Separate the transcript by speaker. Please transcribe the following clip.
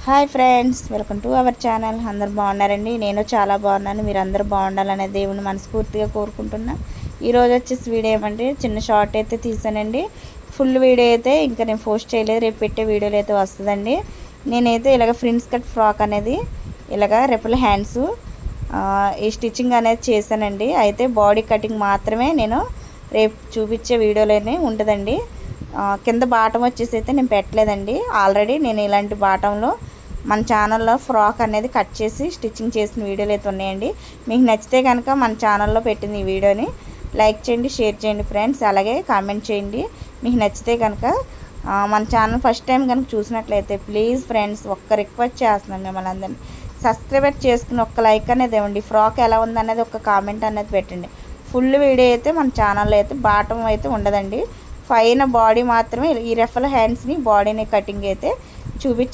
Speaker 1: Hi friends, welcome to our channel. అందరు బాగున్నారండి? నేను చాలా బాగున్నాను. మీరు అందరూ బాగుండాలనే దేవుని మనస్ఫూర్తిగా కోరుకుంటున్నా. ఈరోజు వచ్చేసి వీడియో ఏమంటే చిన్న షార్ట్ అయితే తీసానండి. ఫుల్ వీడియో అయితే ఇంకా నేను పోస్ట్ చేయలేదు, రేపు పెట్టే వీడియోలు అయితే వస్తుందండి. నేనైతే ఇలాగ ఫ్రిన్స్ కట్ ఫ్రాక్ అనేది ఇలాగ రెపల్ హ్యాండ్స్ ఈ స్టిచ్చింగ్ అనేది చేశానండి. అయితే బాడీ కటింగ్ మాత్రమే నేను రేపు చూపించే వీడియోలోనే ఉంటుందండి. కింద బాటం వచ్చేసి అయితే నేను పెట్టలేదండి. ఆల్రెడీ నేను ఇలాంటి బాటంలో మన ఛానల్లో ఫ్రాక్ అనేది కట్ చేసి స్టిచ్చింగ్ చేసిన వీడియోలు అయితే ఉన్నాయండి. మీకు నచ్చితే కనుక మన ఛానల్లో పెట్టిన ఈ వీడియోని లైక్ చేయండి, షేర్ చేయండి ఫ్రెండ్స్. అలాగే కామెంట్ చేయండి మీకు నచ్చితే కనుక. మన ఛానల్ ఫస్ట్ టైం కనుక చూసినట్లయితే ప్లీజ్ ఫ్రెండ్స్ ఒక్క రిక్వెస్ట్ చేస్తున్నాను మిమ్మల్ని అందరినీ, సబ్స్క్రైబ్ చేసుకుని ఒక్క లైక్ అనేది ఇవ్వండి. ఫ్రాక్ ఎలా ఉందనేది ఒక కామెంట్ అనేది పెట్టండి. ఫుల్ వీడియో అయితే మన ఛానల్లో అయితే బాటం అయితే ఉండదండి, పైన బాడీ మాత్రమే ఈ రెఫల్ హ్యాండ్స్ని బాడీని కటింగ్ అయితే చూపించి